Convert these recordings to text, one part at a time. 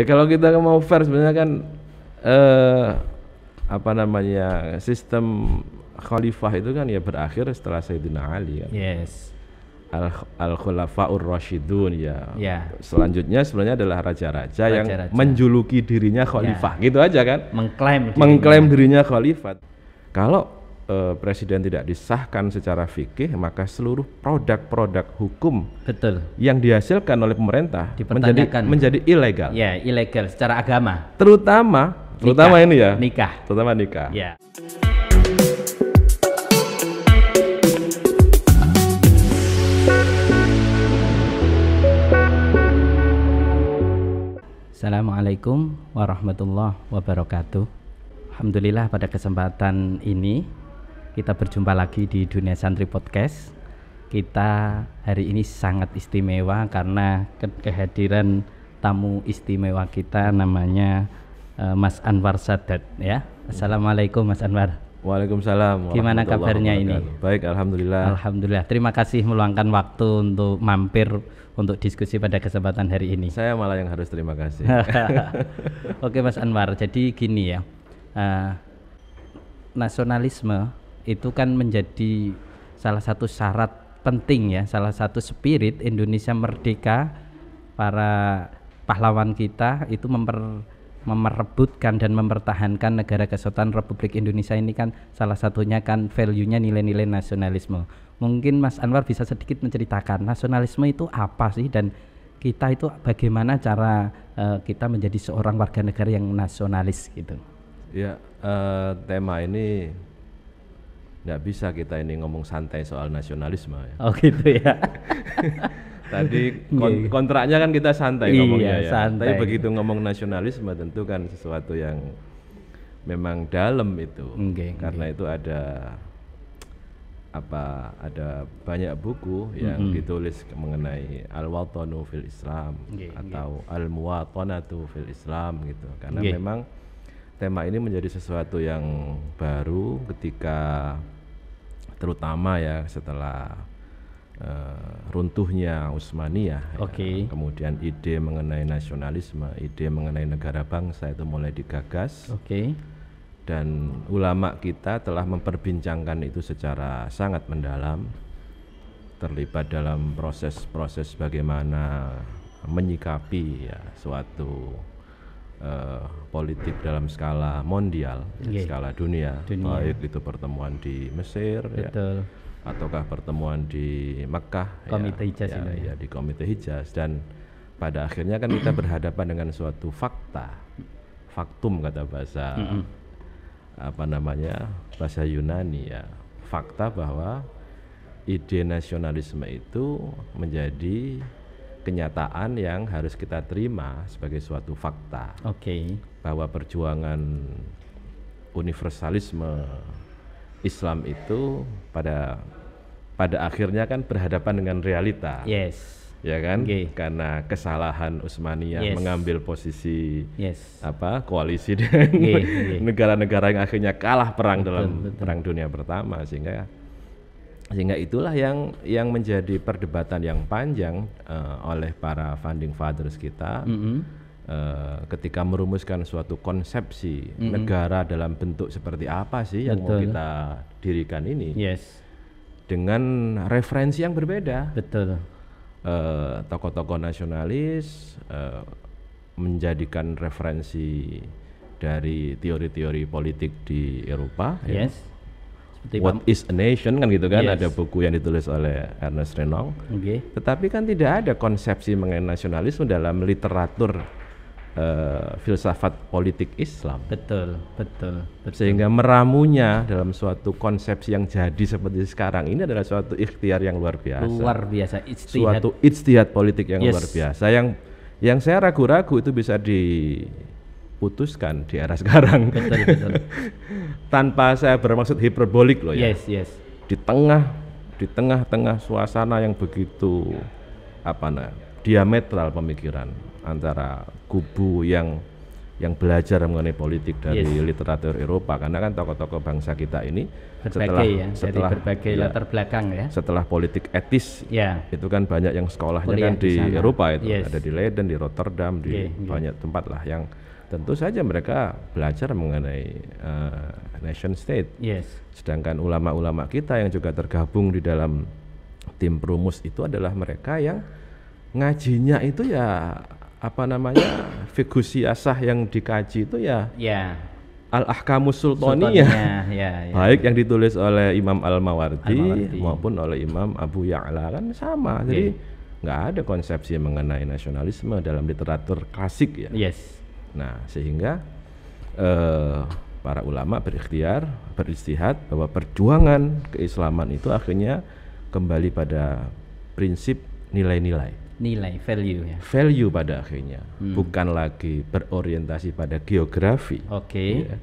Ya kalau kita mau fair sebenarnya kan apa namanya, sistem khalifah itu kan ya berakhir setelah Sayyidina Ali kan. Yes. Al-Khulafaur Rasyidun ya. Ya. Selanjutnya sebenarnya adalah raja-raja yang Raja-raja. menjuluki dirinya khalifah, gitu aja kan. Mengklaim Dirinya khalifah. Kalau presiden tidak disahkan secara fikih, maka seluruh produk-produk hukum betul yang dihasilkan oleh pemerintah dipertanyakan, menjadi ilegal. Ya, ilegal secara agama. Terutama ini ya. Nikah. Terutama nikah. Ya. Assalamualaikum warahmatullahi wabarakatuh. Alhamdulillah pada kesempatan ini kita berjumpa lagi di Dunia Santri Podcast. Kita hari ini sangat istimewa karena kehadiran tamu istimewa kita namanya Mas Anwar Sadat ya. Assalamualaikum Mas Anwar. Waalaikumsalam. Gimana kabarnya ini? Baik, alhamdulillah. Alhamdulillah. Terima kasih meluangkan waktu untuk mampir untuk diskusi pada kesempatan hari ini. Saya malah yang harus terima kasih. Oke Mas Anwar, jadi gini ya, nasionalisme itu kan menjadi salah satu syarat penting ya, salah satu spirit Indonesia merdeka. Para pahlawan kita itu memerebutkan dan mempertahankan negara kesatuan Republik Indonesia ini kan salah satunya kan value-nya nilai-nilai nasionalisme. Mungkin Mas Anwar bisa sedikit menceritakan nasionalisme itu apa sih, dan kita itu bagaimana cara kita menjadi seorang warga negara yang nasionalis gitu. Ya, tema ini nggak bisa kita ini ngomong santai soal nasionalisme ya. Oh gitu ya. Tadi kontraknya kan kita santai ngomongnya ya. Santai. Tapi begitu ngomong nasionalisme tentu kan sesuatu yang memang dalam itu. Karena itu ada banyak buku yang ditulis mengenai al-watanu fil Islam atau al-muwatanatu fil Islam gitu. Karena memang tema ini menjadi sesuatu yang baru ketika terutama ya setelah runtuhnya Utsmaniyah, ya. Kemudian ide mengenai nasionalisme, ide mengenai negara bangsa itu mulai digagas. Dan ulama kita telah memperbincangkan itu secara sangat mendalam, terlibat dalam proses-proses bagaimana menyikapi ya suatu politik dalam skala mondial, skala dunia. Baik itu pertemuan di Mesir ya, ataukah pertemuan di Mekah, Komite Hijaz ya, di Komite Hijaz. Dan pada akhirnya kan kita berhadapan dengan suatu faktum kata bahasa bahasa Yunani ya, fakta bahwa ide nasionalisme itu menjadi kenyataan yang harus kita terima sebagai suatu fakta. Bahwa perjuangan universalisme Islam itu pada akhirnya kan berhadapan dengan realita. Ya kan? Karena kesalahan Utsmaniyah mengambil posisi koalisi dengan negara-negara yang akhirnya kalah perang dalam Perang Dunia Pertama, sehingga itulah yang menjadi perdebatan yang panjang oleh para founding fathers kita ketika merumuskan suatu konsepsi negara dalam bentuk seperti apa sih yang mau kita dirikan ini, dengan referensi yang berbeda. Tokoh-tokoh nasionalis menjadikan referensi dari teori-teori politik di Eropa. What is a Nation kan gitu kan, ada buku yang ditulis oleh Ernest Renan. Tetapi kan tidak ada konsepsi mengenai nasionalisme dalam literatur filsafat politik Islam. Betul. Sehingga meramunya dalam suatu konsepsi yang jadi seperti sekarang ini adalah suatu ikhtiar yang luar biasa. Suatu ijtihad politik yang luar biasa, yang saya ragu-ragu itu bisa diputuskan di era sekarang. Betul. Tanpa saya bermaksud hiperbolik loh ya. Di tengah suasana yang begitu diametral pemikiran antara kubu yang yang belajar mengenai politik dari literatur Eropa, karena kan tokoh-tokoh bangsa kita ini setelah berbagai latar belakang ya. Setelah politik etis, itu kan banyak yang sekolahnya kan di Eropa itu, ada di Leiden, di Rotterdam, di banyak tempat lah yang tentu saja mereka belajar mengenai nation state. Sedangkan ulama-ulama kita yang juga tergabung di dalam tim Prumus itu adalah mereka yang ngajinya itu ya apa namanya fiqh siyasah yang dikaji itu ya Al-Ahkamus Sultaniyah, baik yang ditulis oleh Imam Al-Mawardi maupun oleh Imam Abu Ya'la kan sama. Jadi nggak ada konsepsi mengenai nasionalisme dalam literatur klasik ya. Nah sehingga para ulama berikhtiar, beristihad bahwa perjuangan keislaman itu akhirnya kembali pada prinsip nilai-nilai, value ya. Value pada akhirnya bukan lagi berorientasi pada geografi, ya,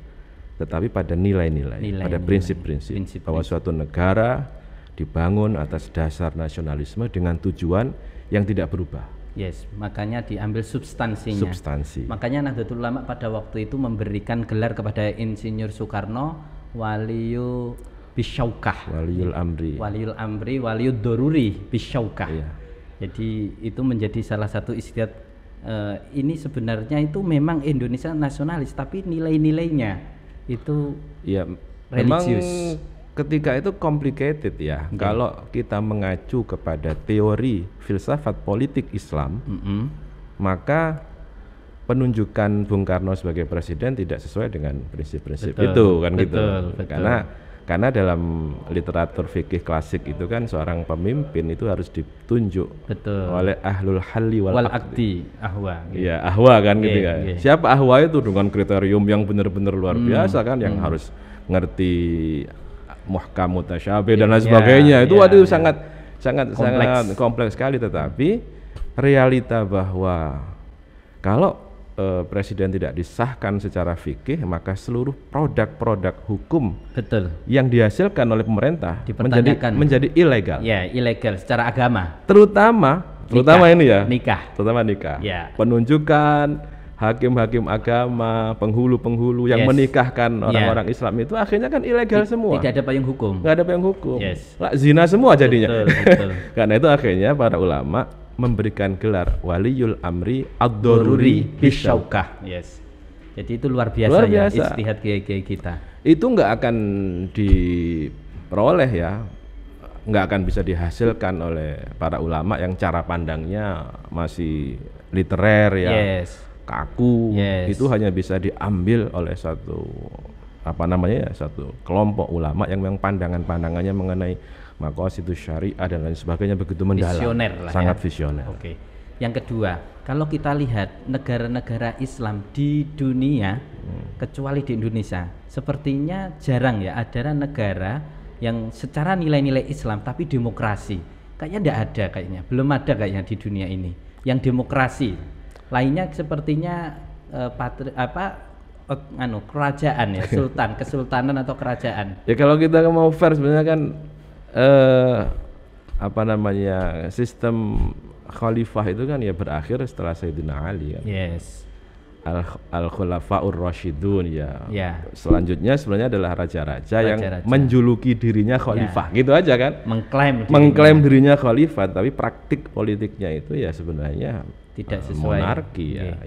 tetapi pada nilai-nilai, pada prinsip-prinsip bahwa suatu negara dibangun atas dasar nasionalisme dengan tujuan yang tidak berubah. Makanya diambil substansinya. Makanya Nahdlatul Ulama pada waktu itu memberikan gelar kepada Insinyur Soekarno Waliyu Bisyaukah, Waliul Amri, Waliud Doruri Bisyaukah. Jadi itu menjadi salah satu istiadat. Ini sebenarnya itu memang Indonesia nasionalis, tapi nilai-nilainya itu religius. Memang ketika itu complicated ya. Kalau kita mengacu kepada teori filsafat politik Islam, maka penunjukan Bung Karno sebagai presiden tidak sesuai dengan prinsip-prinsip itu kan gitu. Karena dalam literatur fikih klasik itu kan seorang pemimpin itu harus ditunjuk oleh ahlul halli wal aqdi. Ahwa kan gitu kan. Siapa ahwa itu dengan kriterium yang benar-benar luar biasa kan, yang harus ngerti muhkam mutasyabih dan lain sebagainya. Itu sangat kompleks sekali, tetapi realita bahwa kalau presiden tidak disahkan secara fikih, maka seluruh produk-produk hukum yang dihasilkan oleh pemerintah menjadi ilegal. Ilegal secara agama. Terutama ini ya. Nikah. Penunjukan hakim-hakim agama, penghulu-penghulu yang menikahkan orang-orang Islam itu akhirnya kan ilegal semua. Tidak ada payung hukum. Nggak ada payung hukum. Zina semua jadinya. Karena itu akhirnya para ulama memberikan gelar Waliul Amri Ad-Doruri Bisyaukah. Jadi itu luar biasa. Ya istihad kiai-kiai kita. Itu nggak akan diperoleh ya, nggak akan bisa dihasilkan oleh para ulama yang cara pandangnya masih literer ya, kaku. Itu hanya bisa diambil oleh satu satu kelompok ulama yang memang pandangannya mengenai maqasidus syariah dan lain sebagainya begitu mendalam, sangat visioner. Yang kedua, kalau kita lihat negara-negara Islam di dunia, kecuali di Indonesia, sepertinya jarang ya ada negara yang secara nilai-nilai Islam tapi demokrasi. Kayaknya tidak ada, belum ada kayaknya di dunia ini yang demokrasi. Lainnya sepertinya kerajaan ya, kesultanan atau kerajaan. Ya kalau kita mau fair sebenarnya kan sistem khalifah itu kan ya berakhir setelah Sayyidina Ali kan. Al-Khulafaur Rasyidun ya. Selanjutnya sebenarnya adalah raja-raja yang menjuluki dirinya khalifah, gitu aja kan. Mengklaim dirinya khalifah, tapi praktik politiknya itu ya sebenarnya tidak sesuai monarki ya,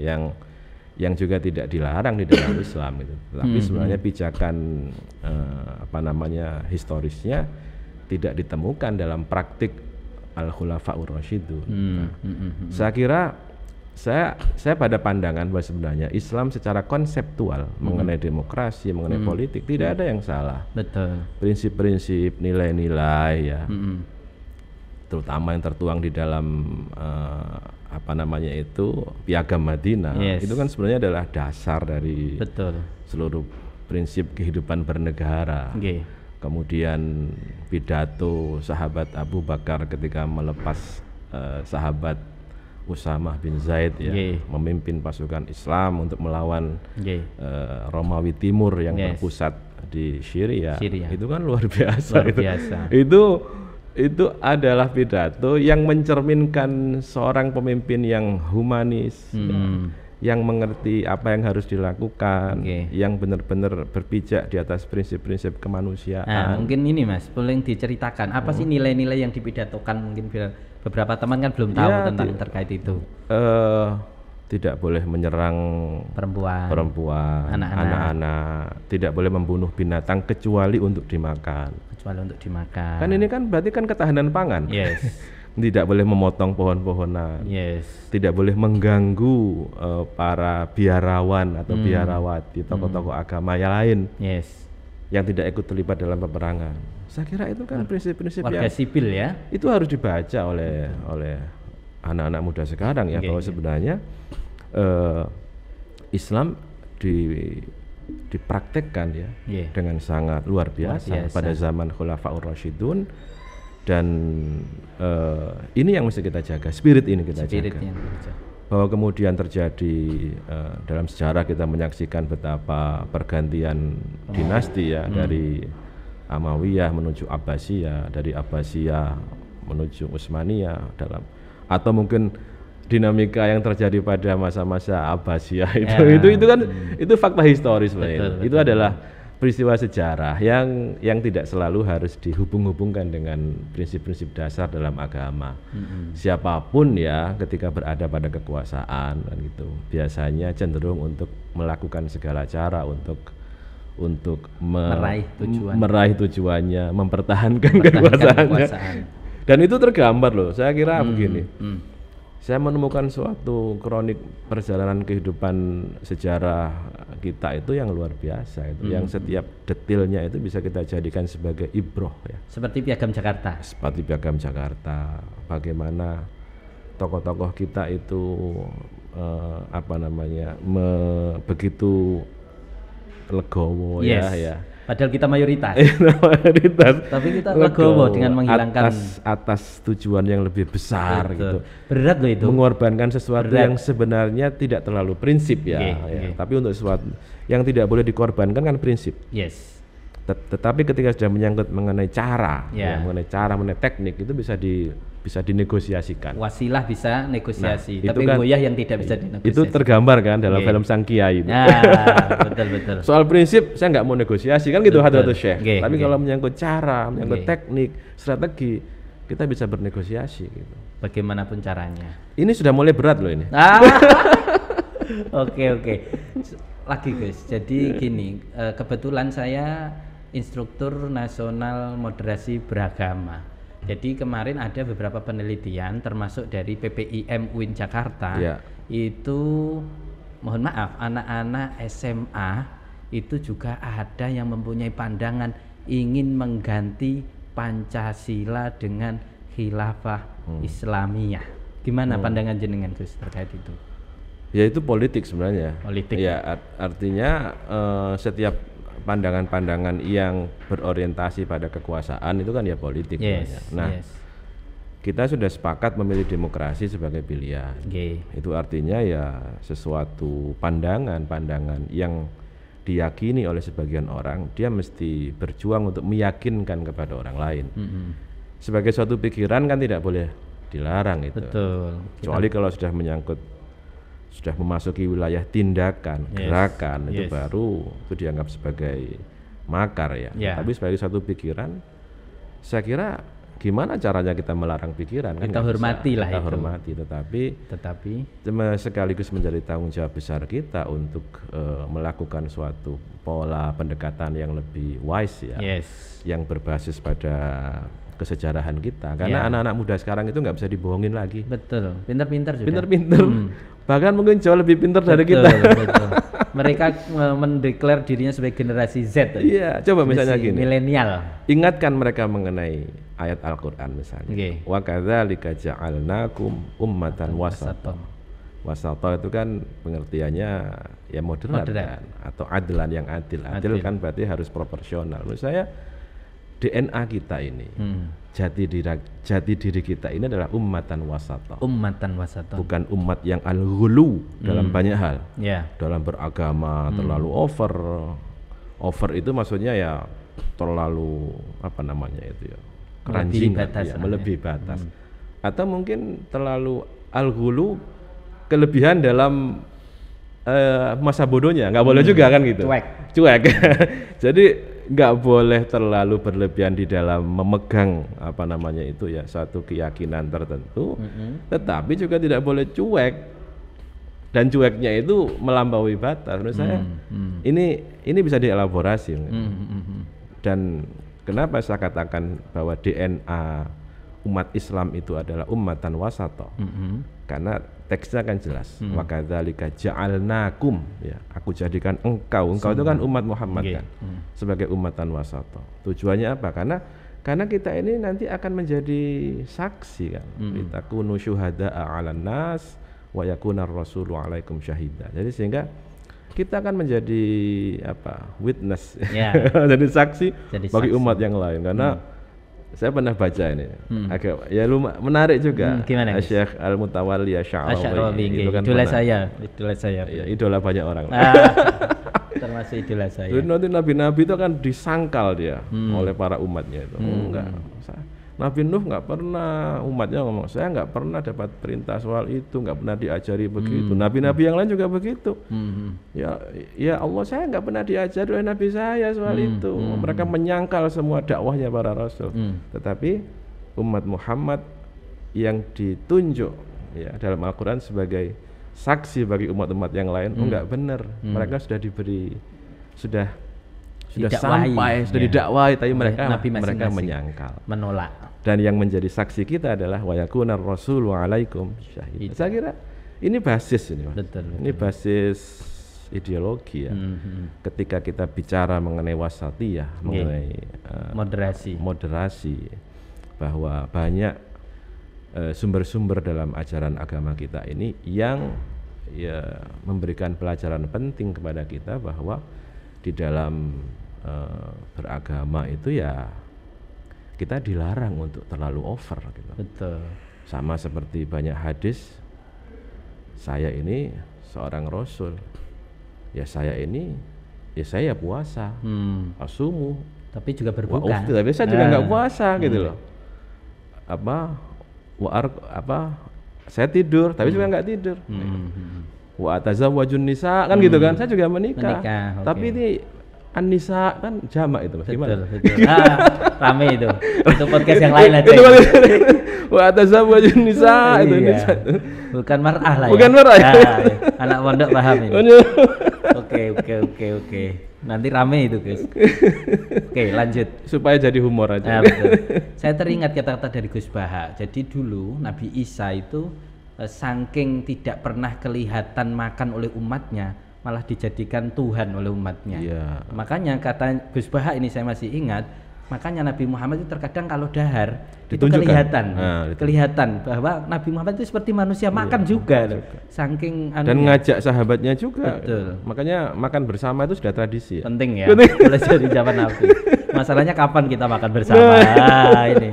yang juga tidak dilarang di dalam Islam gitu. Tapi sebenarnya pijakan historisnya tidak ditemukan dalam praktik Al-Khulafaur Rasyidun. Saya kira saya pada pandangan bahwa sebenarnya Islam secara konseptual mengenai demokrasi, mengenai politik tidak ada yang salah. Prinsip-prinsip, nilai-nilai ya, terutama yang tertuang di dalam Piagam Madinah, itu kan sebenarnya adalah dasar dari seluruh prinsip kehidupan bernegara. Kemudian pidato sahabat Abu Bakar ketika melepas sahabat Usamah bin Zaid ya, memimpin pasukan Islam untuk melawan Romawi Timur yang berpusat di Syria. Itu kan luar biasa. Itu adalah pidato yang mencerminkan seorang pemimpin yang humanis, yang mengerti apa yang harus dilakukan, yang benar-benar berpijak di atas prinsip-prinsip kemanusiaan. Nah, mungkin ini Mas, boleh diceritakan apa sih nilai-nilai yang dipidatokan, mungkin beberapa teman kan belum tahu tentang terkait itu. Tidak boleh menyerang perempuan, anak-anak, tidak boleh membunuh binatang kecuali untuk dimakan. Kan ini kan berarti kan ketahanan pangan. Yes. Tidak boleh memotong pohon-pohonan. Yes. Tidak boleh mengganggu para biarawan atau biarawati, tokoh-tokoh agama yang lain. Yes. Yang tidak ikut terlibat dalam peperangan. Saya kira itu kan prinsip-prinsip warga sipil ya. Itu harus dibaca oleh anak-anak muda sekarang ya, bahwa sebenarnya Islam dipraktekkan ya dengan sangat luar biasa pada zaman Khulafaur Rasyidun. Dan ini yang mesti kita jaga, spirit ini kita jaga. Bahwa kemudian terjadi dalam sejarah kita menyaksikan betapa pergantian dinasti ya, dari Amawiyah menuju Abbasiyah, dari Abbasiyah menuju Utsmaniyah, atau mungkin dinamika yang terjadi pada masa-masa Abbasiyah itu kan itu fakta historis sebenarnya. Itu adalah peristiwa sejarah yang tidak selalu harus dihubung-hubungkan dengan prinsip-prinsip dasar dalam agama. Siapapun ya ketika berada pada kekuasaan kan gitu, biasanya cenderung untuk melakukan segala cara untuk meraih tujuannya, mempertahankan kekuasaannya. Dan itu tergambar loh. Saya kira begini. Saya menemukan suatu kronik perjalanan kehidupan sejarah kita itu yang luar biasa itu, yang setiap detailnya itu bisa kita jadikan sebagai ibroh ya. Seperti Piagam Jakarta. Seperti Piagam Jakarta. Bagaimana tokoh-tokoh kita itu begitu legowo ya. Padahal kita mayoritas. Tapi kita legowo dengan menghilangkan atas tujuan yang lebih besar. Gitu. Berat loh itu. Mengorbankan sesuatu yang sebenarnya tidak terlalu prinsip ya. Tapi untuk sesuatu yang tidak boleh dikorbankan kan prinsip. Yes. Tetapi ketika sudah menyangkut mengenai cara, mengenai teknik itu bisa dinegosiasikan. Wasilah bisa negosiasi, tapi goyah yang tidak bisa dinegosiasi. Itu tergambar kan dalam film Sang Kiai itu. Betul. Soal prinsip saya nggak mau negosiasi kan gitu Hadratus Syekh. Tapi kalau menyangkut cara, menyangkut teknik, strategi, kita bisa bernegosiasi gitu. Bagaimanapun caranya. Ini sudah mulai berat loh ini. Oke. Lagi guys. Jadi gini, kebetulan saya instruktur nasional moderasi beragama. Jadi kemarin ada beberapa penelitian termasuk dari PPIM UIN Jakarta. Itu mohon maaf, anak-anak SMA itu juga ada yang mempunyai pandangan ingin mengganti Pancasila dengan khilafah Islamiyah. Gimana pandangan jenengan Gus terkait itu? Ya itu politik sebenarnya. Ya artinya setiap pandangan-pandangan yang berorientasi pada kekuasaan itu kan ya politik. Kita sudah sepakat memilih demokrasi sebagai pilihan. Itu artinya ya sesuatu pandangan yang diyakini oleh sebagian orang, dia mesti berjuang untuk meyakinkan kepada orang lain. Sebagai suatu pikiran kan tidak boleh dilarang itu. Betul. Kecuali kalau sudah memasuki wilayah tindakan, gerakan, itu baru itu dianggap sebagai makar ya. Tapi sebagai satu pikiran, saya kira gimana caranya kita melarang pikiran? Kita hormati lah itu. Kita hormati, tetapi sekaligus menjadi tanggung jawab besar kita untuk melakukan suatu pola pendekatan yang lebih wise ya, yang berbasis pada kesejarahan kita. Karena anak-anak muda sekarang itu nggak bisa dibohongin lagi. Betul, pintar-pintar juga. Pintar-pintar. Bahkan mungkin jauh lebih pintar dari kita. Betul. Mereka mendeklar dirinya sebagai generasi Z. Iya, coba misalnya gini. Milenial. Ingatkan mereka mengenai ayat Al-Qur'an misalnya. Wa kadzalika ja'alnakum ummatan wasata. Wasata itu kan pengertiannya ya moderat. Kan, atau adlan yang adil. Adil kan berarti harus proporsional. Menurut saya DNA kita ini, jati diri kita ini adalah ummatan wasata. Ummatan wasata. Bukan umat yang al-ghulu dalam banyak hal. Dalam beragama terlalu over. Over itu maksudnya ya terlalu keranjingan, melebihi batas. Atau mungkin terlalu al-ghulu, kelebihan dalam masa bodohnya, nggak boleh juga kan gitu. Cuek. Jadi nggak boleh terlalu berlebihan di dalam memegang apa namanya itu ya satu keyakinan tertentu, tetapi juga tidak boleh cuek. Dan cueknya itu melampaui batas. Menurut saya ini bisa dielaborasi. Dan kenapa saya katakan bahwa DNA umat Islam itu adalah ummatan wasata? Karena teksnya kan jelas. Wa kadzalika ja'alnakum, ya, aku jadikan engkau itu kan umat Muhammad kan, sebagai ummatan wasata. Tujuannya apa? Karena kita ini nanti akan menjadi saksi kan. Litakunu syuhada'a 'alan nas wa yakunar rasulu 'alaikum syahida. Jadi sehingga kita akan menjadi witness, jadi saksi bagi umat yang lain. Karena saya pernah baca ini, agak ya menarik juga. Syekh Al-Mutawalli Asy'arawi itu kan idola saya. Ya, idola banyak orang. Termasuk idola saya. Jadi nanti nabi-nabi itu kan disangkal dia oleh para umatnya itu. Enggak. Nabi Nuh nggak pernah, umatnya ngomong, saya nggak pernah dapat perintah soal itu, nggak pernah diajari begitu. Nabi-nabi yang lain juga begitu. Ya Allah, saya nggak pernah diajari oleh Nabi saya soal itu. Mereka menyangkal semua dakwahnya para rasul. Tetapi umat Muhammad yang ditunjuk ya dalam Al-Quran sebagai saksi bagi umat-umat yang lain, nggak benar. Mereka sudah diberi, sudah sampai, sudah didakwai, tapi mereka menyangkal, menolak. Dan yang menjadi saksi kita adalah wa yakunar rasulu 'alaikum syahid. Saya kira ini basis ini, Mas. Betul. Ini basis ideologi ya. Ketika kita bicara mengenai wasatiyah, mengenai moderasi, bahwa banyak sumber-sumber dalam ajaran agama kita ini yang ya memberikan pelajaran penting kepada kita bahwa di dalam beragama itu ya kita dilarang untuk terlalu over gitu. Betul. Sama seperti banyak hadis, saya ini seorang rasul, ya saya ini ya saya puasa, asumu, tapi juga berbuka. Tapi saya juga nggak puasa gitu loh. Saya tidur, tapi juga nggak tidur. Wa atazawwajun nisa kan gitu kan, saya juga menikah. Tapi ini An-Nisa kan jamak itu, Mas. Gimana? Betul. Rame itu. Itu podcast yang lain aja. Wa atazawwajun nisa itu nisa. Bukan mar'ah lah ya. Bukan mar'ah. Ya. Anak pondok paham ini. Oke. Nanti rame itu, guys. Oke, lanjut. Supaya jadi humor aja. Betul. Saya teringat kata-kata dari Gus Baha. Jadi dulu Nabi Isa itu saking tidak pernah kelihatan makan oleh umatnya, malah dijadikan Tuhan oleh umatnya. Makanya kata Gus Baha ini saya masih ingat, makanya Nabi Muhammad itu terkadang kalau dahar itu kelihatan bahwa Nabi Muhammad itu seperti manusia makan juga loh. Saking dan ngajak sahabatnya juga. Betul. Makanya makan bersama itu sudah tradisi ya. Penting ya. Mulai dari zaman Nabi. Masalahnya kapan kita makan bersama? Ini.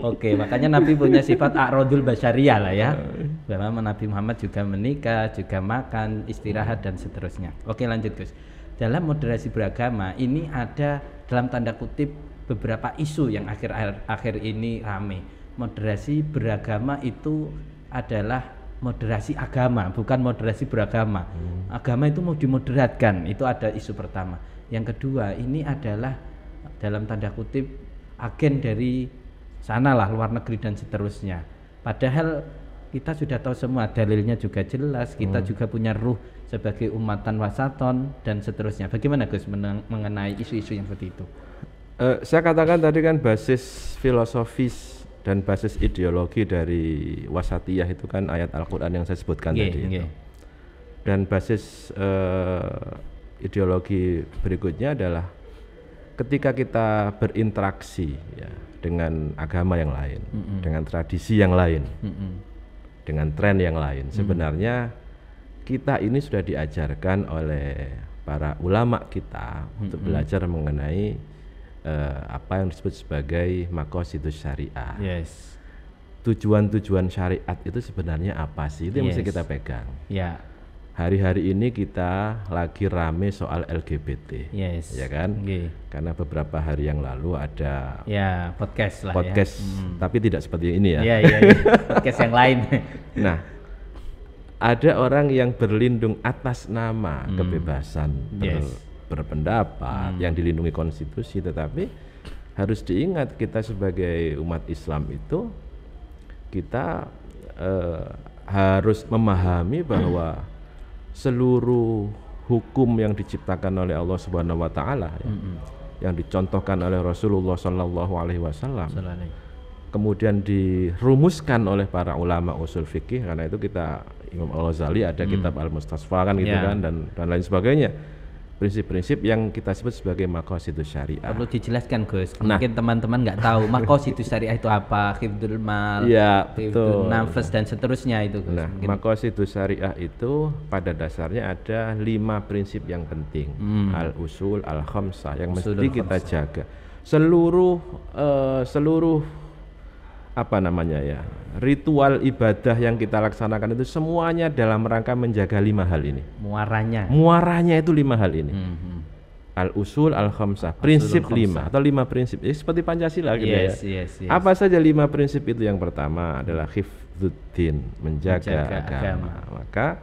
Oke, makanya Nabi punya sifat a'radul basyariyah lah ya. Bahwa Nabi Muhammad juga menikah, juga makan, istirahat dan seterusnya. Oke, lanjut Gus. Dalam moderasi beragama ini ada dalam tanda kutip beberapa isu yang akhir ini rame. Moderasi beragama itu adalah moderasi agama, bukan moderasi beragama. Agama itu mau dimoderatkan, itu ada isu pertama. Yang kedua, ini adalah dalam tanda kutip agen dari sanalah luar negeri dan seterusnya. Padahal kita sudah tahu semua, dalilnya juga jelas, kita juga punya ruh sebagai umatan wasaton dan seterusnya. Bagaimana Gus mengenai isu-isu yang seperti itu? Saya katakan tadi kan basis filosofis dan basis ideologi dari wasatiyah itu kan ayat Al-Quran yang saya sebutkan tadi itu. Dan basis ideologi berikutnya adalah ketika kita berinteraksi ya dengan agama yang lain, dengan tradisi yang lain, dengan tren yang lain. Sebenarnya kita ini sudah diajarkan oleh para ulama kita untuk belajar mengenai apa yang disebut sebagai maqasidus syariah. Tujuan-tujuan syariat itu sebenarnya apa sih? Itu yang mesti kita pegang. Hari-hari ini kita lagi rame soal LGBT, ya kan? Karena beberapa hari yang lalu ada podcast lah tapi tidak seperti ini ya. Podcast yang lain. Nah, ada orang yang berlindung atas nama kebebasan berpendapat yang dilindungi konstitusi, tetapi harus diingat kita sebagai umat Islam itu kita harus memahami bahwa seluruh hukum yang diciptakan oleh Allah Subhanahu wa taala yang dicontohkan oleh Rasulullah sallallahu alaihi wasallam kemudian dirumuskan oleh para ulama usul fikih, karena itu kita Imam Al-Ghazali ada kitab Al-Mustasfa kan gitu kan dan lain sebagainya, prinsip-prinsip yang kita sebut sebagai maqasidus syariah. Perlu dijelaskan Gus, mungkin teman-teman nggak tahu maqasidus syariah itu apa, hifdzul mal, hifdzul nafas dan seterusnya itu Gus. Nah, maqasidus syariah itu pada dasarnya ada 5 prinsip yang penting, al-usul al-khamsah yang mesti kita jaga. Seluruh ritual ibadah yang kita laksanakan itu semuanya dalam rangka menjaga 5 hal ini. Muaranya itu 5 hal ini. Al-usul al-khamsah, prinsip 5 atau 5 prinsip. Seperti Pancasila gitu ya. Apa saja 5 prinsip itu? Yang pertama adalah hifdzuddin, menjaga agama. Maka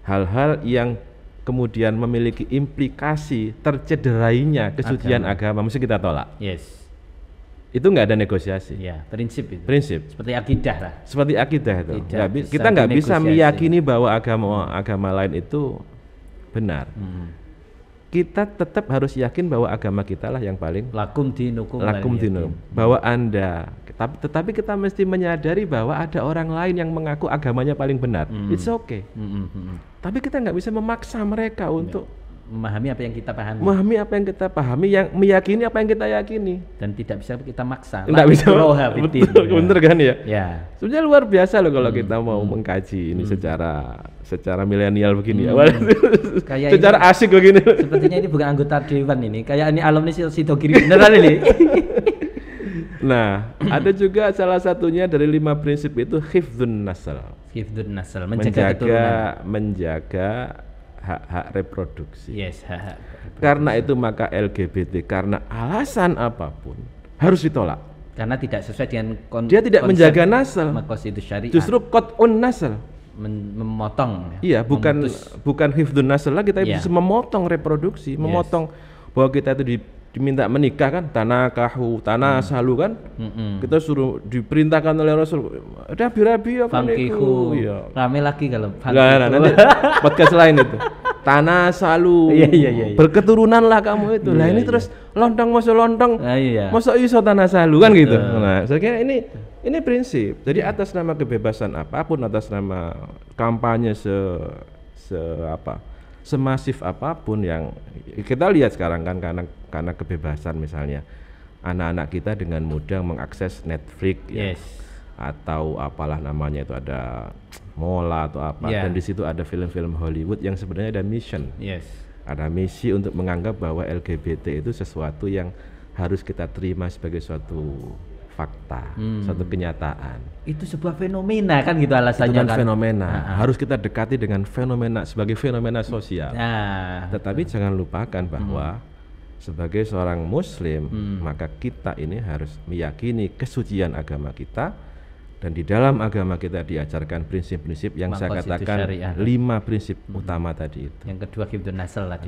hal-hal yang kemudian memiliki implikasi tercederainya kesucian agama mesti kita tolak. Itu nggak ada negosiasi. Prinsip itu. Prinsip. Seperti akidah lah. Seperti akidah itu. Kita nggak bisa meyakini bahwa agama lain itu benar. Kita tetap harus yakin bahwa agama kita lah yang paling lakum dinukum. Bahwa Anda. Tetapi kita mesti menyadari bahwa ada orang lain yang mengaku agamanya paling benar. It's okay. Tapi kita nggak bisa memaksa mereka untuk memahami apa yang kita pahami, yang meyakini apa yang kita yakini, dan tidak bisa kita maksa. Tidak bisa. Betul kan ya? Sebenarnya luar biasa loh kalau kita mau mengkaji ini secara milenial begini ya. Secara asik begini. Sepertinya ini bukan anggota dewan ini, kayak ini alumni Sidogiri beneran ini. Nah, ada juga salah satunya dari 5 prinsip itu hifdzun nasl, menjaga hak-hak reproduksi. Hak-hak reproduksi. Karena itu maka LGBT karena alasan apapun harus ditolak. Karena tidak sesuai dengan dia tidak menjaga nasl. Maqasidus syariah. Justru qat'un nasl. Memotong. Iya, bukan hifdzun nasl lagi, tapi bisa memotong reproduksi, memotong bahwa kita itu diminta menikah kan, tanah salu kan, kita suruh diperintahkan oleh Rasul, ada rabi apa niku, rame lagi kalau nanti podcast lain itu, tanah salu, berketurunan lah kamu itu, ini terus lontong, masa iso tanah salu kan gitu. Nah, saya kira ini prinsip. Jadi atas nama kebebasan apapun, atas nama kampanye semasif apapun yang kita lihat sekarang kan, karena kebebasan misalnya anak-anak kita dengan mudah mengakses Netflix atau apalah namanya itu, ada Mola atau apa, dan di situ ada film-film Hollywood yang sebenarnya ada mission, ada misi untuk menganggap bahwa LGBT itu sesuatu yang harus kita terima sebagai suatu fakta, suatu kenyataan. Itu sebuah fenomena kan gitu alasannya kan. Fenomena. Harus kita dekati dengan fenomena sebagai fenomena sosial. Tetapi jangan lupakan bahwa sebagai seorang muslim, maka kita ini harus meyakini kesucian agama kita, dan di dalam agama kita diajarkan prinsip-prinsip yang saya katakan 5 prinsip utama tadi itu. Yang kedua hifdzun nasl tadi.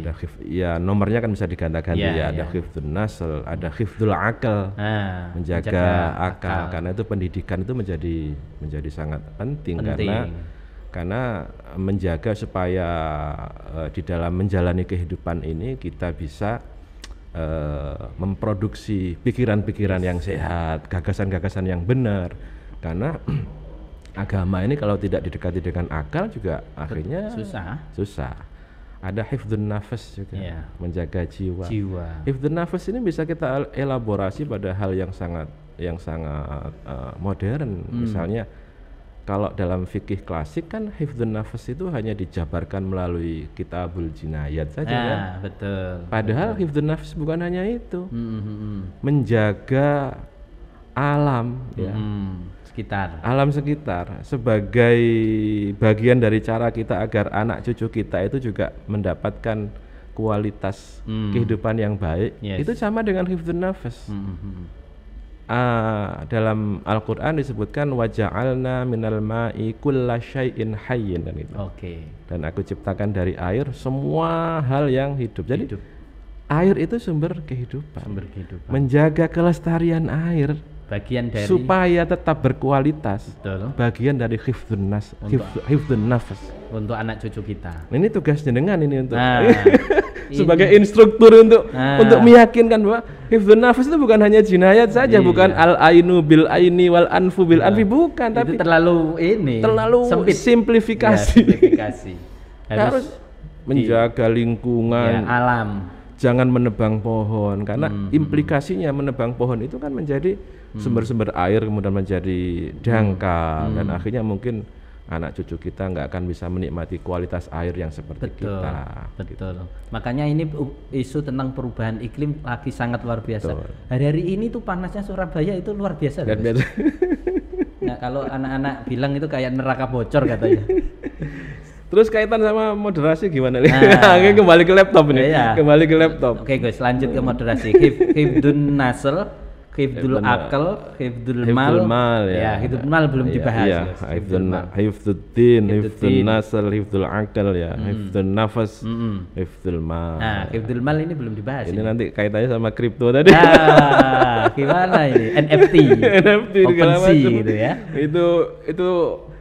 Nomornya kan bisa diganti-ganti ada hifdzun nasl, ada hifdzul akal, menjaga akal. Karena itu pendidikan itu menjadi sangat penting. Karena menjaga supaya di dalam menjalani kehidupan ini kita bisa memproduksi pikiran-pikiran yang sehat, gagasan-gagasan yang benar. Karena agama ini kalau tidak didekati dengan akal juga akhirnya susah. Ada hifdzun nafas juga, menjaga jiwa. Hifdzun nafas ini bisa kita elaborasi pada hal yang sangat modern. Misalnya kalau dalam fikih klasik kan hifdzun nafas itu hanya dijabarkan melalui kitabul jinayat saja kan. Betul. Padahal hifdzun nafas bukan hanya itu. Menjaga alam alam sekitar sebagai bagian dari cara kita agar anak cucu kita itu juga mendapatkan kualitas kehidupan yang baik. Itu sama dengan hifdzun nafas. dalam Al-Qur'an disebutkan waja'alna minal ma'i kulla syai'in hayyin kan itu. Dan aku ciptakan dari air semua hal yang hidup. Jadi air itu sumber kehidupan. Menjaga kelestarian air bagian dari supaya tetap berkualitas. Betul. Bagian dari hifdzun nafas untuk anak cucu kita. Ini tugas jenengan ini untuk sebagai instruktur untuk meyakinkan bahwa hifdzun nafas itu bukan hanya jinayat saja, bukan al ainu bil aini wal anfu bil anfi, bukan, tapi terlalu sempit. Simplifikasi. Harus menjaga lingkungan, alam. Jangan menebang pohon, karena implikasinya menebang pohon itu kan menjadi sumber-sumber air kemudian menjadi dangkal dan akhirnya mungkin anak cucu kita nggak akan bisa menikmati kualitas air yang seperti kita. Betul. Makanya ini isu tentang perubahan iklim lagi sangat luar biasa. Hari-hari ini tuh panasnya Surabaya itu luar biasa. Nah, kalau anak-anak bilang itu kayak neraka bocor katanya. Terus kaitan sama moderasi gimana nih? Kembali ke laptop nih. Kembali ke laptop. Oke guys, lanjut ke moderasi. Hifdzun nasl, hifdzul akal, hifdzul mal. Ya, hifdzul mal belum dibahas. Iya, hifdzuddin, hifdzun nasl, hifdzul akal ya, hifdzun nafas, hifdzul mal. Nah, hifdzul mal ini belum dibahas. Ini nanti kaitannya sama kripto tadi. Gimana ini? NFT, OpenSea gitu ya. Itu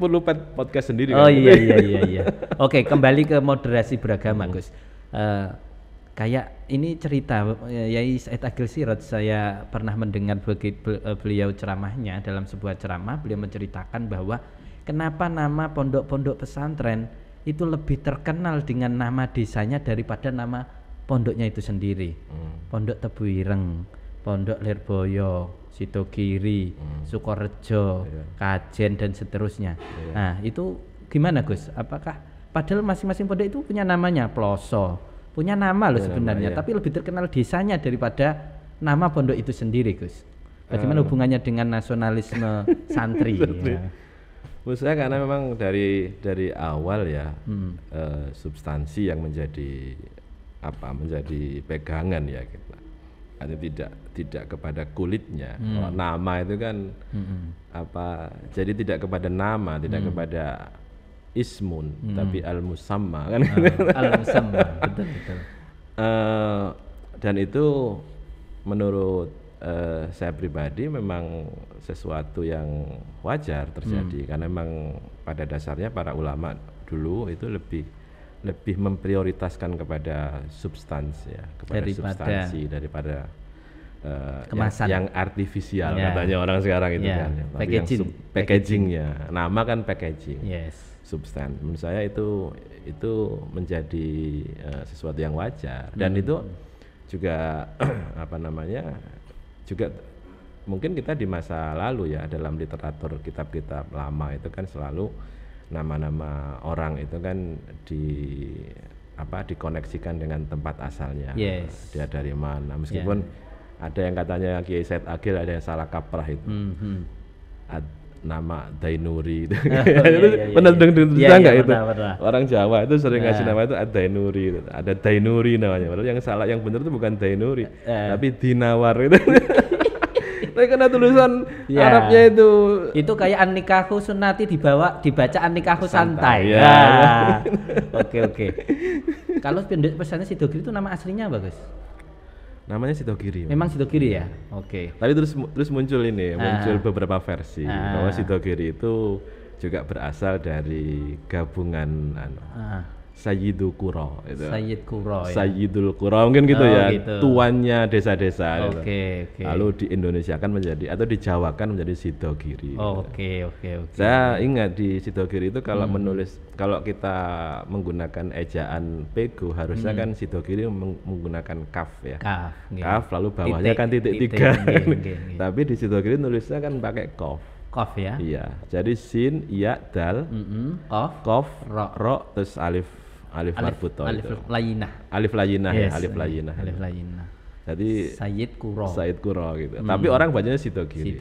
perlu podcast sendiri. Oh iya. Oke, kembali ke moderasi beragama, Gus. Kayak ini cerita Yai Said Agil Siraj, saya pernah mendengar beliau ceramahnya. Dalam sebuah ceramah beliau menceritakan bahwa kenapa nama pondok-pondok pesantren itu lebih terkenal dengan nama desanya daripada nama pondoknya itu sendiri. Pondok Tebu Ireng, Pondok Lirboyo, Sidogiri, Sukorejo, Kajen dan seterusnya. Nah, itu gimana Gus? Apakah padahal masing-masing pondok itu punya namanya, Ploso, punya nama loh sebenarnya, tapi lebih terkenal desanya daripada nama pondok itu sendiri, Gus. Bagaimana hubungannya dengan nasionalisme santri? Menurut saya karena memang dari awal ya substansi yang menjadi pegangan ya kita. Artinya tidak kepada kulitnya. Kalau nama itu kan jadi tidak kepada nama, tidak kepada ismun, tapi al-musamma kan. Al-musamma, betul. Dan itu menurut saya pribadi memang sesuatu yang wajar terjadi karena memang pada dasarnya para ulama dulu itu lebih memprioritaskan kepada substansi ya, substansi daripada kemasan yang artifisial katanya orang sekarang itu kan. Packagingnya, nama kan packaging. Substansi. Menurut saya itu menjadi sesuatu yang wajar dan itu juga juga mungkin kita di masa lalu ya dalam literatur kitab-kitab lama itu kan selalu nama-nama orang itu kan dikoneksikan dengan tempat asalnya. Dia dari mana, meskipun ada yang katanya Kiai Said Agil ada yang salah kaprah itu. Nama Dainuri itu. Pernah dengar enggak itu? Orang Jawa itu sering ngasih nama itu Ad-Dainuri itu. Ada Dainuri namanya. Padahal yang salah, yang benar itu bukan Dainuri, tapi Dinawar itu. Tapi karena tulisan Arabnya itu kayak an-nikahu sunnati dibaca an-nikahu santai. Oke. Kalau pesannya Sidogiri itu nama aslinya bagus. Namanya Sidogiri. Memang Sidogiri ya. Oke. Tapi terus muncul beberapa versi bahwa Sidogiri itu juga berasal dari gabungan Sayyidu Qura itu. Sayyidul Qura mungkin gitu gitu. Tuannya desa-desa Oke. Lalu di Indonesia kan menjadi atau dijawakan menjadi Sidogiri. Oke. Saya ingat di Sidogiri itu kalau kalau kita menggunakan ejaan pego harusnya kan Sidogiri menggunakan kaf ya. Kaf lalu bawahnya kan titik 3. Tapi di Sidogiri nulisnya kan pakai kof. Kof ya. Iya. Jadi sin, ya, dal, kof, ro, terus alif marbutoh. Alif layinah. Alif layinah. Jadi Sayyid Qura gitu. Tapi orang bacanya Sidogiri.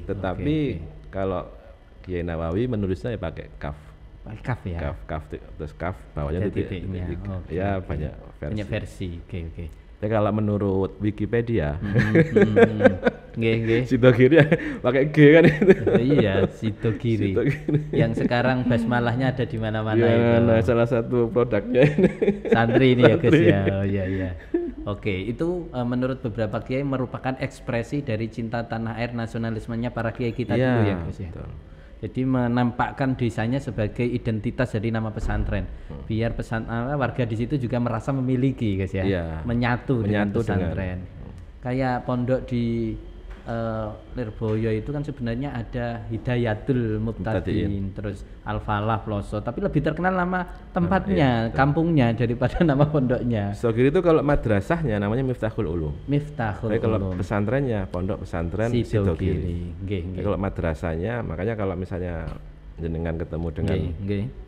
Tetapi kalau Kiai Nawawi menulisnya ya pakai kaf. Kaf ya. Kaf terus kaf bawahnya titik. Ya banyak versi. Oke. Jadi kalau menurut Wikipedia Nggih. Sidogiri pakai G kan itu. Iya, Sidogiri. Yang sekarang basmalahnya ada di mana-mana itu. Nah, salah satu produknya ini. Santri ini ya Gus ya. Oh iya. Oke, itu menurut beberapa kiai merupakan ekspresi dari cinta tanah air, nasionalismenya para kiai kita dulu ya Gus ya. Betul. Jadi menampakkan desanya sebagai identitas dari nama pesantren. Biar warga di situ juga merasa memiliki Gus ya. Menyatu dengan pesantren. Kayak pondok di Lirboyo itu kan sebenarnya ada Hidayatul Mubtadiin, terus Al-Falah Ploso, tapi lebih terkenal nama tempatnya, kampungnya daripada nama pondoknya. Sidogiri itu kalau madrasahnya namanya Miftahul Ulum. Tapi kalau pesantrennya pondok pesantren Sidogiri. Kalau madrasahnya, makanya kalau misalnya jenengan ketemu dengan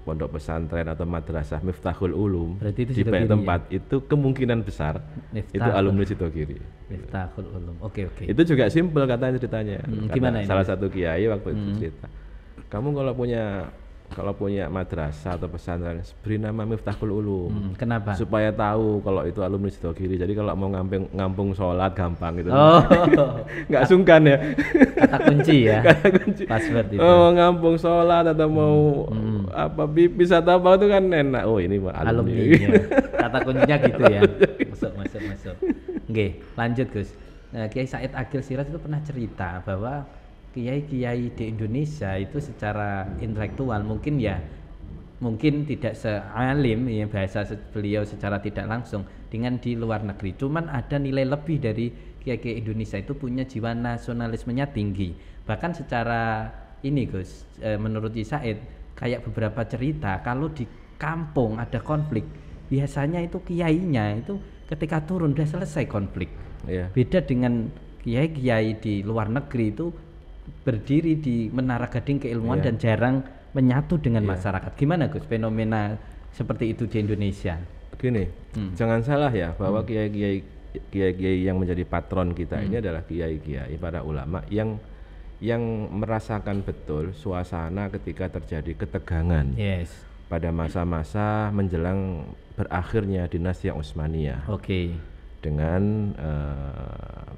pondok pesantren atau madrasah Miftahul Ulum di banyak tempat itu kemungkinan besar itu alumni Sidogiri. Miftahul Ulum. Oke. Itu juga simpel katanya ceritanya. Gimana ini? Salah satu kiai waktu itu cerita. Kamu kalau punya madrasah atau pesantren beri nama Miftahul Ulum. Kenapa? Supaya tahu kalau itu alumni Sidogiri. Jadi kalau mau ngampung sholat gampang gitu. Nggak sungkan ya. Kata kunci ya. Password itu. Ngampung sholat atau mau bisa atau apa itu kan enak. Oh ini alumni. Kata kuncinya gitu ya. Masuk. Nggih, lanjut Gus. Nah, Kiai Said Agil Siraj itu pernah cerita bahwa kiai-kiai di Indonesia itu secara intelektual mungkin tidak sealim ya bahasa beliau secara tidak langsung dengan di luar negeri. Cuman ada nilai lebih dari kiai-kiai Indonesia itu punya jiwa nasionalismenya tinggi. Bahkan secara ini Gus, menurut Kiai Said kayak beberapa cerita kalau di kampung ada konflik, biasanya itu kiainya itu ketika turun udah selesai konflik. Beda dengan kiai-kiai di luar negeri itu berdiri di Menara Gading keilmuan dan jarang menyatu dengan masyarakat. Gimana Gus fenomena seperti itu di Indonesia? Gini, jangan salah ya bahwa kiai-kiai yang menjadi patron kita ini adalah kiai-kiai para ulama yang merasakan betul suasana ketika terjadi ketegangan pada masa-masa menjelang berakhirnya dinasti Utsmaniyah. Dengan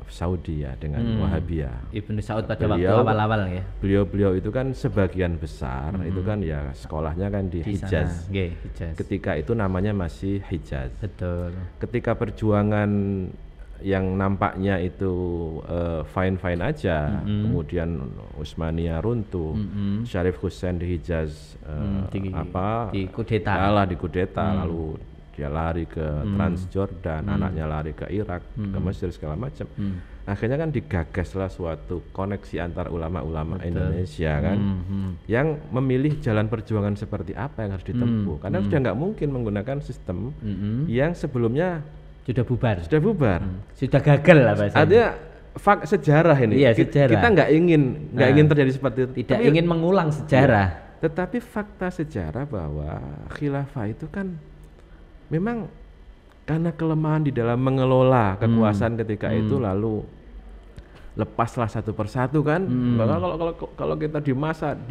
Saudi ya, dengan Wahabiyah. Ibnu Saud pada waktu awal-awal ya. Beliau itu kan sebagian besar itu kan ya sekolahnya kan di Hijaz. Hijaz. Ketika itu namanya masih Hijaz. Betul. Ketika perjuangan yang nampaknya itu fine-fine aja, kemudian Utsmaniyah runtuh, Syarif Hussein di Hijaz dikudeta, lalu dia lari ke Transjordan, anaknya lari ke Irak, ke Mesir segala macam. Akhirnya kan digagaslah suatu koneksi antar ulama-ulama Indonesia kan, yang memilih jalan perjuangan seperti apa yang harus ditempuh. Karena sudah nggak mungkin menggunakan sistem yang sebelumnya sudah bubar, sudah gagal lah bahasanya. Artinya sejarah ini. Sejarah. Kita nggak ingin terjadi seperti itu. Tidak ingin mengulang sejarah. Tetapi fakta sejarah bahwa khilafah itu kan memang karena kelemahan di dalam mengelola kekuasaan ketika itu lalu lepaslah satu persatu kan. Bahkan kalau kita di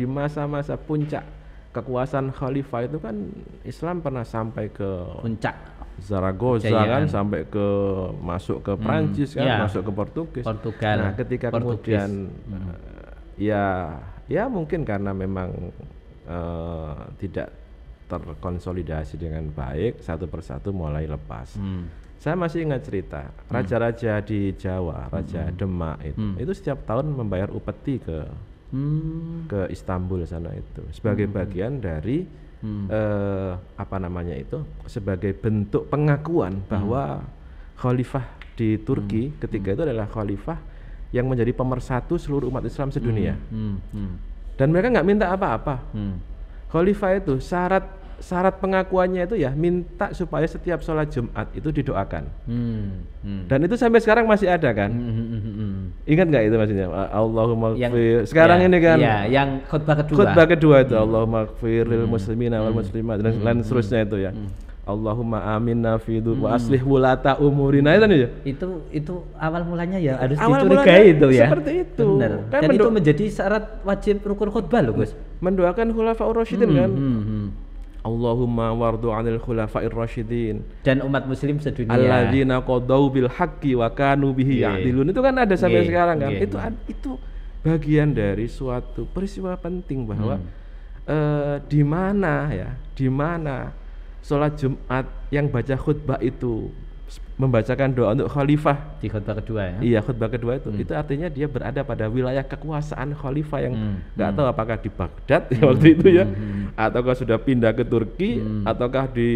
masa-masa puncak kekuasaan khalifah itu kan Islam pernah sampai ke puncak Zaragoza kan, sampai ke masuk ke Prancis kan, masuk ke Portugal. Nah, ketika kemudian ya mungkin karena memang tidak terkonsolidasi dengan baik, satu persatu mulai lepas. Saya masih ingat cerita raja-raja di Jawa, Raja Demak itu setiap tahun membayar upeti ke Istanbul sana itu sebagai bagian dari sebagai bentuk pengakuan bahwa khalifah di Turki ketika itu adalah khalifah yang menjadi pemersatu seluruh umat Islam sedunia. Dan mereka nggak minta apa-apa. Khalifah itu syarat pengakuannya itu ya minta supaya setiap sholat Jumat itu didoakan. Dan itu sampai sekarang masih ada kan? Ingat nggak itu maksudnya? Allahumma gfir. Sekarang ini kan? Ya, yang khutbah kedua itu Allahumma gfir lil muslimina wal muslimat dan seterusnya itu ya. Allahumma aminna fi wa aslih wulata umurina itu awal mulanya ya harus dicurigai itu ya. Seperti itu. Benar. Kan dan itu menjadi syarat wajib rukun khutbah loh Gus. Mendoakan khulafaur rasyidin kan. Allahumma wardu 'anil khulafa'ir rasyidin dan umat muslim sedunia alladzina qadau bil haqqi wa kanu bihi ya'dilun. Itu kan ada sampai sekarang kan. Itu bagian dari suatu peristiwa penting bahwa di mana sholat Jumat yang baca khutbah itu membacakan doa untuk khalifah di khutbah kedua ya. Iya, khutbah kedua itu artinya dia berada pada wilayah kekuasaan khalifah yang nggak tahu apakah di Baghdad waktu itu ya, ataukah sudah pindah ke Turki, ataukah di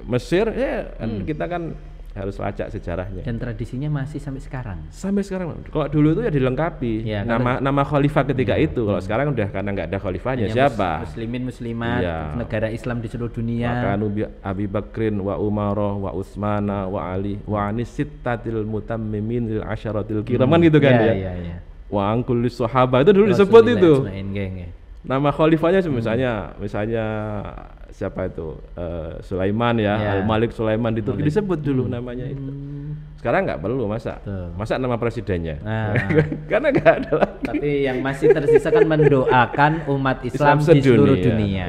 Mesir ya. Kan kita kan harus lacak sejarahnya. Dan tradisinya masih sampai sekarang. Sampai sekarang. Kalau dulu itu ya dilengkapi ya, nama khalifah ketika itu. Kalau sekarang udah karena nggak ada khalifahnya siapa? Muslimin muslimat negara Islam di seluruh dunia. Kanu Abi Bakrin wa Umaroh wa Utsmana wa Ali wa anis sittatil mutammimin lil asyaratil kiram kan gitu kan ya. Wa angkul sahabat itu dulu disebut itu. Nama khalifahnya misalnya siapa itu Sulaiman ya, Al-Malik Sulaiman di Turki disebut dulu namanya itu. Sekarang nggak perlu masa nama presidennya karena nggak ada lagi. Tapi yang masih tersisa kan mendoakan umat Islam di seluruh dunia.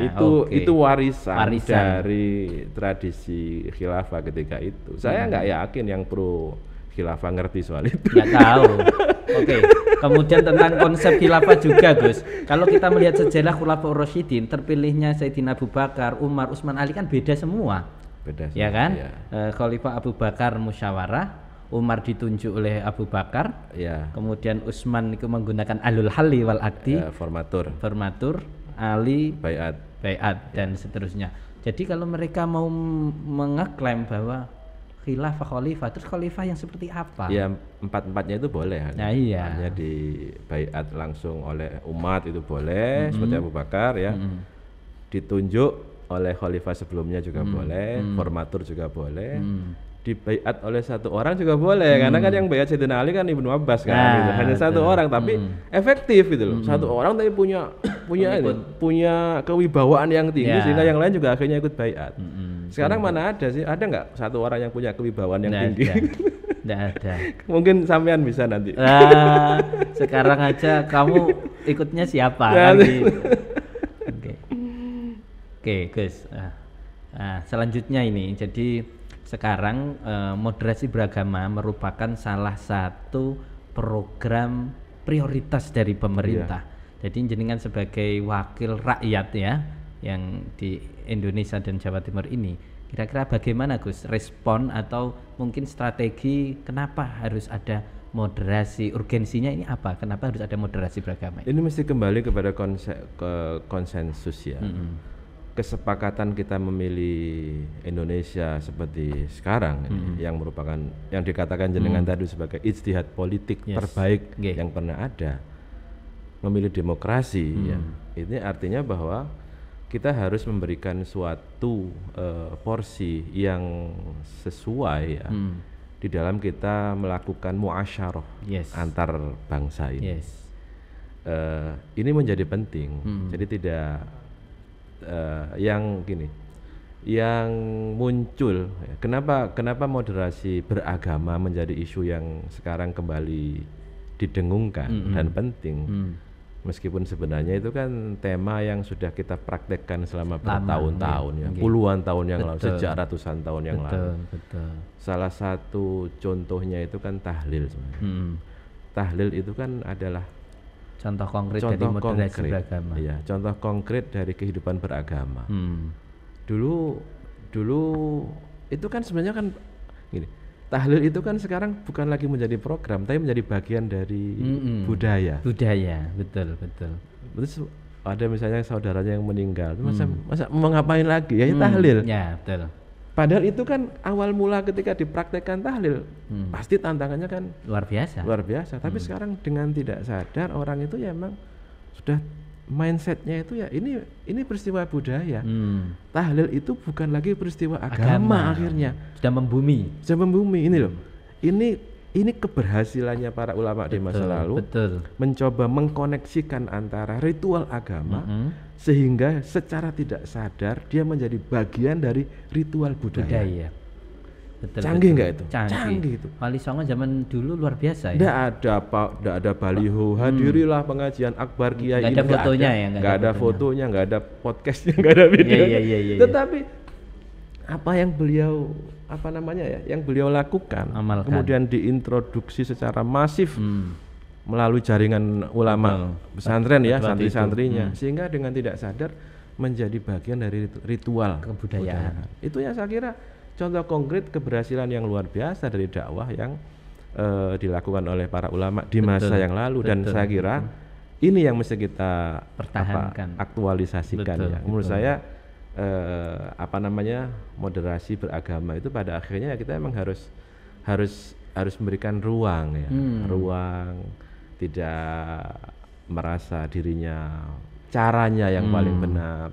Itu warisan dari tradisi khilafah ketika itu. Saya nggak yakin yang pro khilafah ngerti soal itu. Nggak tahu. Kemudian tentang konsep khilafah juga Gus. Kalau kita melihat sejarah Khulafaur Rasyidin, terpilihnya Sayyidina Abu Bakar, Umar, Utsman, Ali kan beda semua. Ya kan? Ya. Khalifah Abu Bakar musyawarah, Umar ditunjuk oleh Abu Bakar, kemudian Utsman itu menggunakan alul halli wal aqdi, formatur, Ali baiat dan seterusnya. Jadi kalau mereka mau mengeklaim bahwa khilafah khalifah, terus khalifah yang seperti apa? Ya empat-empatnya itu boleh. Nah, iya. Hanya di baiat langsung oleh umat itu boleh, seperti Abu Bakar ya. Ditunjuk oleh khalifah sebelumnya juga boleh, formatur juga boleh. Dibaiat oleh satu orang juga boleh, karena kan yang baiat Sayyidina Ali kan Ibnu Abbas kan, gitu. Hanya satu orang tapi efektif gitu loh. Satu orang tapi punya kewibawaan yang tinggi sehingga yang lain juga akhirnya ikut baiat. Sekarang mana ada sih? Ada nggak satu orang yang punya kewibawaan yang tinggi? Nggak ada. Mungkin sampean bisa nanti. Sekarang aja kamu ikutnya siapa? Kan gitu. Oke, Gus. Selanjutnya ini, jadi sekarang moderasi beragama merupakan salah satu program prioritas dari pemerintah. Jadi jenengan sebagai wakil rakyat ya, yang di Indonesia dan Jawa Timur ini, kira-kira bagaimana Gus respon atau mungkin strategi kenapa harus ada moderasi, urgensinya ini apa? Kenapa harus ada moderasi beragama? Ini mesti kembali kepada konsensus ya. Kesepakatan kita memilih Indonesia seperti sekarang yang merupakan yang dikatakan jenengan tadi sebagai ijtihad politik terbaik yang pernah ada, memilih demokrasi ya. Ini artinya bahwa kita harus memberikan suatu porsi yang sesuai ya, di dalam kita melakukan muasyarah antar bangsa ini. Ini menjadi penting. Jadi tidak yang gini, yang muncul kenapa moderasi beragama menjadi isu yang sekarang kembali didengungkan dan penting. Meskipun sebenarnya itu kan tema yang sudah kita praktekkan selama bertahun-tahun ya, puluhan tahun yang lalu, sejak ratusan tahun yang lalu. Salah satu contohnya itu kan tahlil sebenarnya. Tahlil itu kan adalah contoh konkret dari moderasi beragama. Iya, contoh konkret dari kehidupan beragama. Dulu itu kan sebenarnya kan gini. Tahlil itu kan sekarang bukan lagi menjadi program, tapi menjadi bagian dari budaya. Budaya, betul. Terus ada misalnya saudaranya yang meninggal, masa mau ngapain lagi? Ya tahlil. Ya, betul. Padahal itu kan awal mula ketika dipraktekkan tahlil, pasti tantangannya kan luar biasa. Tapi sekarang dengan tidak sadar orang itu ya emang sudah mindsetnya itu ya ini peristiwa budaya. Tahlil itu bukan lagi peristiwa agama akhirnya. Sudah membumi ini loh. Ini keberhasilannya para ulama di masa lalu mencoba mengkoneksikan antara ritual agama sehingga secara tidak sadar dia menjadi bagian dari ritual budaya. Betul, Canggih nggak itu? Canggih itu. Wali Songo zaman dulu luar biasa ya. Nggak ada baliho, hadirilah pengajian akbar kiai. Nggak ada fotonya ya. Nggak ada fotonya, nggak ada podcastnya, nggak ada videonya. Iya. Tetapi apa yang beliau yang beliau lakukan, amalkan. Kemudian diintroduksi secara masif melalui jaringan ulama pesantren ya, santri-santrinya, sehingga dengan tidak sadar menjadi bagian dari ritual kebudayaan. Itu yang saya kira contoh konkret keberhasilan yang luar biasa dari dakwah yang dilakukan oleh para ulama di masa yang lalu, dan saya kira ini yang mesti kita pertahankan, aktualisasikan ya. Menurut saya moderasi beragama itu pada akhirnya kita emang harus memberikan ruang ya, ruang, tidak merasa dirinya caranya yang paling benar.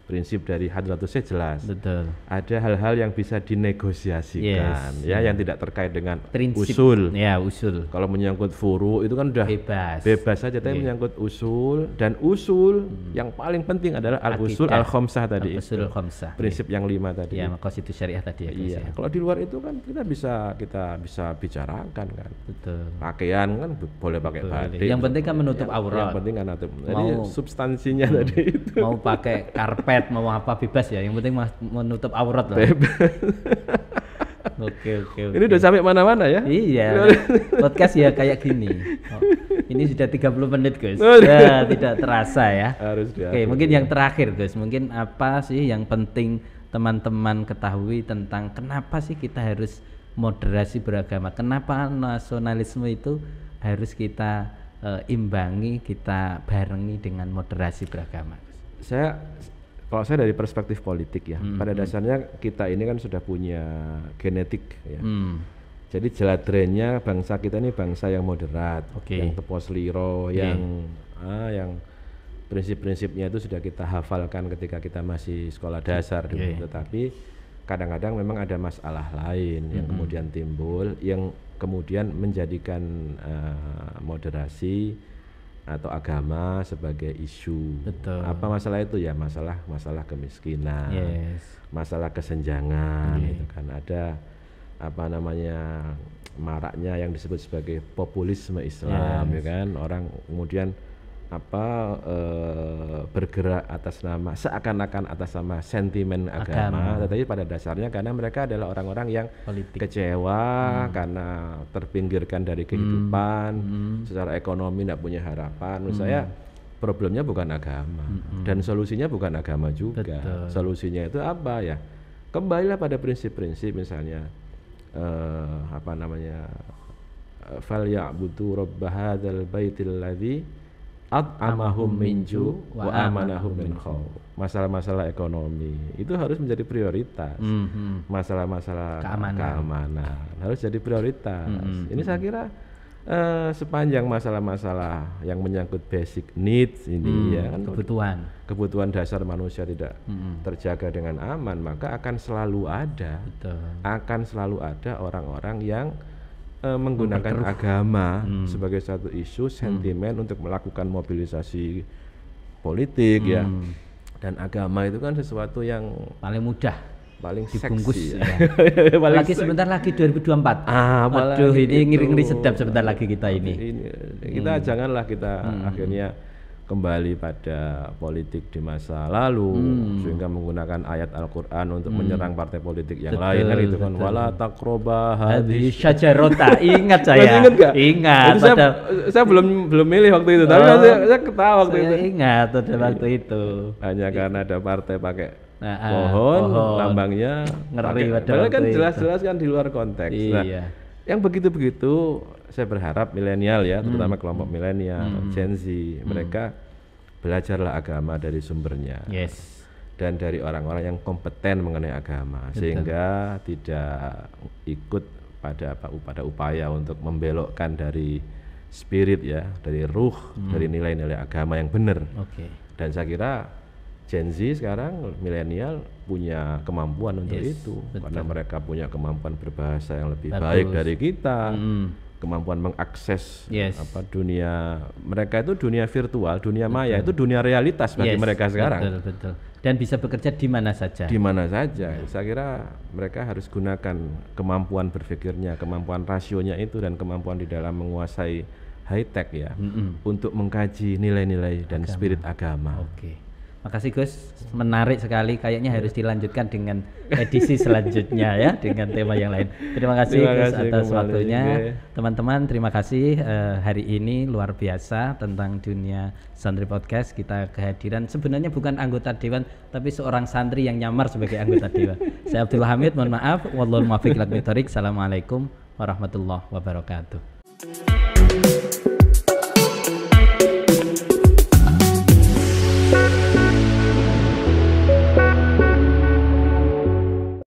Prinsip dari Hadratus Syekh jelas. Betul. Ada hal-hal yang bisa dinegosiasikan, yang tidak terkait dengan prinsip, usul. Ya, usul. Kalau menyangkut furu itu kan udah bebas saja, tapi menyangkut usul, dan usul yang paling penting adalah al-usul al-khamsah tadi. Al-usul al-khamsah. Prinsip yang 5 tadi. Ya, maqasid syariah tadi ya. Iya. Kalau di luar itu kan kita bisa bicarakan kan. Betul. Pakaian kan boleh pakai batik. Yang penting kan menutup aurat. Yang penting kan jadi substansinya tadi itu. Mau pakai karpet, mau apa bebas ya, yang penting menutup aurat lah. Oke. Ini udah sampai mana-mana ya? Iya. Podcast ya kayak gini. Ini sudah 30 menit guys. Ya, tidak terasa ya. Oke, mungkin yang terakhir guys, mungkin apa sih yang penting teman-teman ketahui tentang kenapa sih kita harus moderasi beragama? Kenapa nasionalisme itu harus kita imbangi, kita barengi dengan moderasi beragama? Kalau saya dari perspektif politik ya, pada dasarnya kita ini kan sudah punya genetik ya. Jadi jeladrennya bangsa kita ini bangsa yang moderat, yang tepos liro, yang prinsip-prinsipnya itu sudah kita hafalkan ketika kita masih sekolah dasar dulu. Tetapi kadang-kadang memang ada masalah lain yang kemudian timbul, yang kemudian menjadikan moderasi atau agama sebagai isu. Betul. Apa masalah itu ya? Masalah kemiskinan, masalah kesenjangan, gitu kan. Ada maraknya yang disebut sebagai populisme Islam, ya kan. Orang kemudian bergerak seakan-akan atas nama sentimen agama, tetapi pada dasarnya karena mereka adalah orang-orang yang kecewa karena terpinggirkan dari kehidupan, secara ekonomi tidak punya harapan. Menurut saya problemnya bukan agama, dan solusinya bukan agama juga. Betul. Solusinya itu apa ya? Kembalilah pada prinsip-prinsip, misalnya falya'budu rabb hadzal baitil ladzi at'amahum min ju' wa amanahum min khauf. Masalah-masalah ekonomi itu harus menjadi prioritas. Masalah-masalah keamanan harus jadi prioritas. Ini saya kira sepanjang masalah-masalah yang menyangkut basic needs ini ya kan, kebutuhan dasar manusia tidak terjaga dengan aman, maka akan selalu ada orang-orang yang menggunakan agama sebagai satu isu sentimen untuk melakukan mobilisasi politik ya. Dan agama itu kan sesuatu yang paling mudah, paling dibungkus seksi, ya. Apalagi sebentar lagi 2024. Aduh, ini ngiri-ngiri sedap sebentar lagi kita ini. Kita janganlah kita akhirnya kembali pada politik di masa lalu sehingga menggunakan ayat Al-Qur'an untuk menyerang partai politik yang lain kan, itu kan wala taqraba hadhihi syajarata. Ingat saya. Ingat. Saya belum milih waktu itu, tapi saya ketawa waktu itu. Ingat pada waktu itu. Hanya karena ada partai pakai pohon, lambangnya ngeri. Padahal kan jelas-jelas kan di luar konteks. Iya. Yang begitu-begitu saya berharap milenial ya, terutama kelompok milenial, Gen Z, mereka belajarlah agama dari sumbernya. Dan dari orang-orang yang kompeten mengenai agama. Betul. Sehingga tidak ikut pada upaya untuk membelokkan dari spirit ya, dari ruh, dari nilai-nilai agama yang benar. Dan saya kira Gen Z sekarang milenial punya kemampuan untuk itu. Karena mereka punya kemampuan berbahasa yang lebih baik dari kita, kemampuan mengakses dunia mereka itu, dunia virtual, dunia maya itu dunia realitas bagi mereka sekarang. Dan bisa bekerja di mana saja. Di mana saja. Saya kira mereka harus gunakan kemampuan berpikirnya, kemampuan rasionya itu dan kemampuan di dalam menguasai high tech ya, untuk mengkaji nilai-nilai dan spirit agama. Oke. Makasih Gus, menarik sekali. Kayaknya harus dilanjutkan dengan edisi selanjutnya ya, dengan tema yang lain. Terima kasih Gus atas waktunya. Teman-teman, terima kasih. Hari ini luar biasa tentang dunia santri podcast. Kita kehadiran sebenarnya bukan anggota dewan, tapi seorang santri yang nyamar sebagai anggota dewan. Saya Abdul Hamid, mohon maaf. Wallahul muwaffiq ila aqwamit thoriq. Assalamualaikum warahmatullahi wabarakatuh.